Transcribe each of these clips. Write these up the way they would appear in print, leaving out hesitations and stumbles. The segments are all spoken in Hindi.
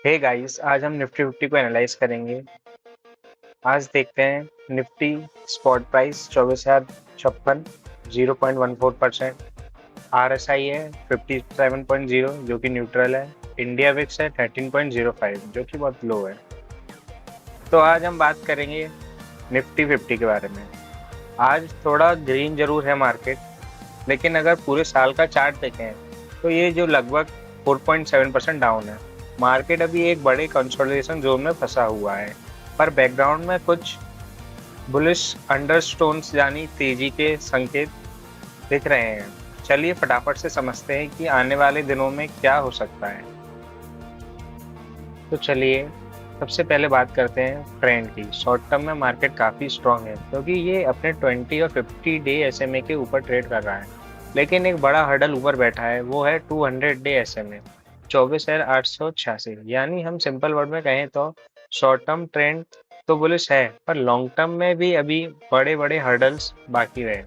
हे गाइस, आज हम निफ्टी 50 को एनालाइज करेंगे। आज देखते हैं निफ्टी स्पॉट प्राइस 24,056 0.14%। आरएसआई है 57.0 जो कि न्यूट्रल है। इंडिया विक्स है 13.05 जो कि बहुत लो है। तो आज हम बात करेंगे निफ्टी 50 के बारे में। आज थोड़ा ग्रीन जरूर है मार्केट, लेकिन अगर पूरे साल का चार्ट देखें तो ये जो लगभग 4.7% डाउन है। मार्केट अभी एक बड़े कंसोलिडेशन जोन में फंसा हुआ है, पर बैकग्राउंड में कुछ बुलिश अंडरस्टोन्स यानी तेजी के संकेत दिख रहे हैं। चलिए फटाफट से समझते हैं कि आने वाले दिनों में क्या हो सकता है। तो चलिए सबसे पहले बात करते हैं ट्रेंड की। शॉर्ट टर्म में मार्केट काफ़ी स्ट्रांग है क्योंकि ये अपने 20 और 50 डे एसएमए के ऊपर ट्रेड कर रहा है, लेकिन एक बड़ा हर्डल ऊपर बैठा है, वो है 200 डे एसएमए 24,886। यानी हम सिंपल वर्ड में कहें तो शॉर्ट टर्म ट्रेंड तो बुलिश है, पर लॉन्ग टर्म में भी अभी बड़े बड़े हर्डल्स बाकी रहे।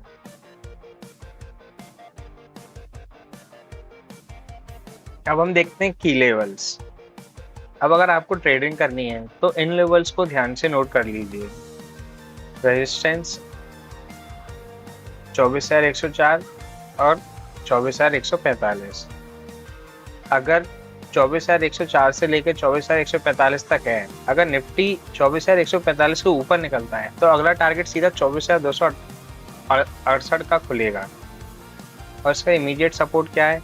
अब हम देखते हैं की लेवल्स। अब अगर आपको ट्रेडिंग करनी है तो इन लेवल्स को ध्यान से नोट कर लीजिए। रेजिस्टेंस 24,104 और 24,145। अगर 24,104 से लेकर 24,145 तक है, अगर निफ्टी 24,145 के ऊपर निकलता है तो अगला टारगेट सीधा 24,268 का खुलेगा। और इसका इमीडिएट सपोर्ट क्या है,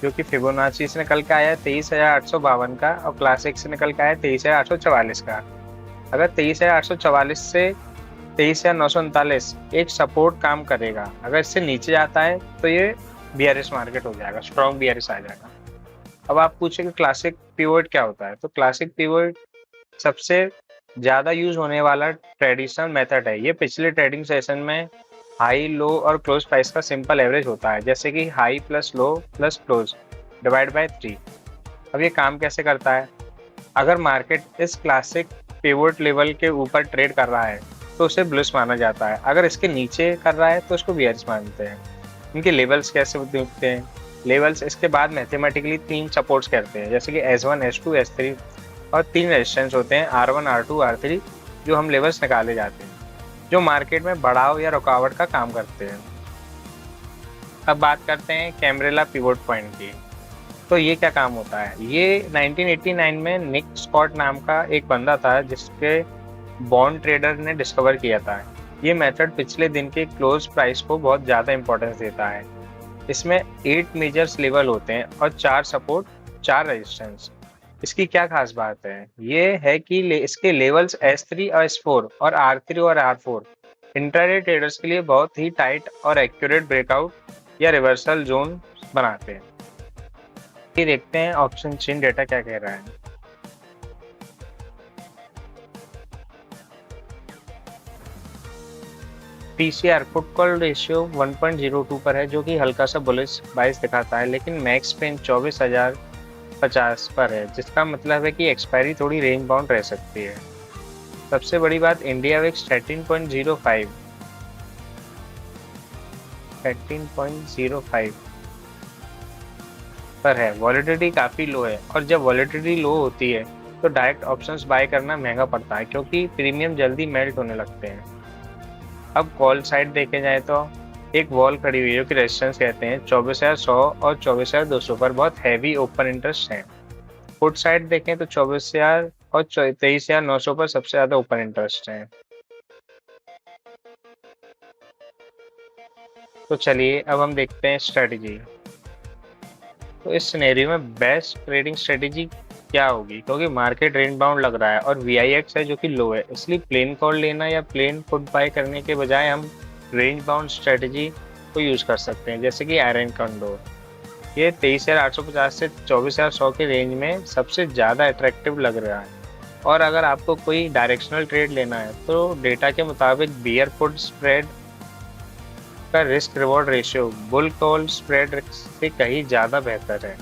जो कि फिबोनाची से निकल के आया है 23,852 का, और क्लासिक से निकल के आया है 23,844 का। अगर 23,844 से 23,939 एक सपोर्ट काम करेगा। अगर इससे नीचे जाता है तो ये बियरिश मार्केट हो जाएगा, स्ट्रॉन्ग बियरिश आ जाएगा। अब आप पूछेंगे क्लासिक पिवोट क्या होता है, तो क्लासिक पिवोट सबसे ज़्यादा यूज होने वाला ट्रेडिशनल मेथड है। ये पिछले ट्रेडिंग सेशन में हाई लो और क्लोज प्राइस का सिंपल एवरेज होता है, जैसे कि high plus low plus close divide by 3। अब ये काम कैसे करता है, अगर मार्केट इस क्लासिक पिवोट लेवल के ऊपर ट्रेड कर रहा है तो उसे बुलिश माना जाता है। अगर इसके नीचे कर रहा है तो उसको बियरिश मानते हैं। इनके लेवल्स कैसे दिखते हैं, लेवल्स इसके बाद मैथमेटिकली 3 सपोर्ट्स करते हैं, जैसे कि S1 S2 S3, और 3 रेजिस्टेंस होते हैं R1 R2 R3, जो हम लेवल्स निकाले जाते हैं, जो मार्केट में बढ़ाव या रुकावट का काम करते हैं। अब बात करते हैं कैमरेला पिवोट पॉइंट की। तो ये क्या काम होता है, ये 1989 में निक स्कॉट नाम का एक बंदा था जिसके बॉन्ड ट्रेडर ने डिस्कवर किया था। ये मेथड पिछले दिन के क्लोज प्राइस को बहुत ज़्यादा इंपॉर्टेंस देता है। इसमें 8 मेजर्स लेवल होते हैं और 4 सपोर्ट 4 रेजिस्टेंस। इसकी क्या खास बात है, ये है कि इसके लेवल्स S3 और S4 और R3 और R4 इंट्राडे ट्रेडर्स के लिए बहुत ही टाइट और एक्यूरेट ब्रेकआउट या रिवर्सल जोन बनाते हैं। ये देखते हैं ऑप्शन चेन डेटा क्या कह रहा है। पीसीआर पुट कॉल रेशियो 1.02 पर है, जो कि हल्का सा बुलिश बाइस दिखाता है, लेकिन मैक्स पेन 24,050 पर है, जिसका मतलब है कि एक्सपायरी थोड़ी रेंज बाउंड रह सकती है। सबसे बड़ी बात, इंडिया विक्स 13.05 पर है। वॉलेटिलिटी काफ़ी लो है, और जब वॉलेटिलिटी लो होती है तो डायरेक्ट ऑप्शंस बाय करना महंगा पड़ता है क्योंकि प्रीमियम जल्दी मेल्ट होने लगते हैं। अब कॉल साइड देखे जाए तो एक वॉल खड़ी हुई है जो कि रेजिस्टेंस कहते हैं 24,100 और 24,200 पर बहुत हैवी ओपन इंटरेस्ट है। पुट साइड देखें तो 24,000 और 23,900 पर सबसे ज़्यादा ओपन इंटरेस्ट है। तो चलिए अब हम देखते हैं स्ट्रेटजी। तो इस सिनेरियो में बेस्ट ट्रेडिंग स्ट्रेटजी क्या होगी, क्योंकि मार्केट रेंज बाउंड लग रहा है और VIX है जो कि लो है, इसलिए प्लेन कॉल लेना या प्लेन पुट बाय करने के बजाय हम रेंज बाउंड स्ट्रेटजी को यूज़ कर सकते हैं, जैसे कि आयरन कंडोर। ये 23,850 से 24,100 के रेंज में सबसे ज़्यादा अट्रैक्टिव लग रहा है। और अगर आपको कोई डायरेक्शनल ट्रेड लेना है तो डेटा के मुताबिक बियर पुट स्प्रेड का risk reward ratio bull call spread से कहीं ज़्यादा बेहतर है।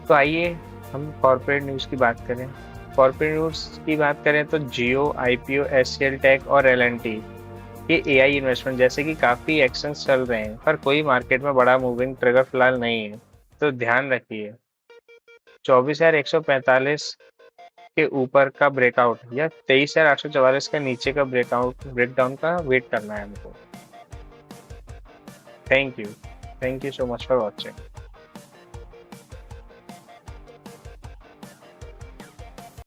तो आइए हम कॉर्पोरेट न्यूज़ की बात करें। कॉर्पोरेट न्यूज़ की बात करें तो जियो, IPO, SCL टेक और L&T ये एआई इन्वेस्टमेंट जैसे कि काफी एक्शंस चल रहे हैं, पर कोई मार्केट में बड़ा मूविंग ट्रिगर फिलहाल नहीं है, तो ध्यान रखिए। 24,145 के ऊपर का ब्रेकआउट या 23,844 का नीचे का ब्रेकआउट ब्रेकडाउन का वेट करना है हमको। Thank you. Thank you so much for watching.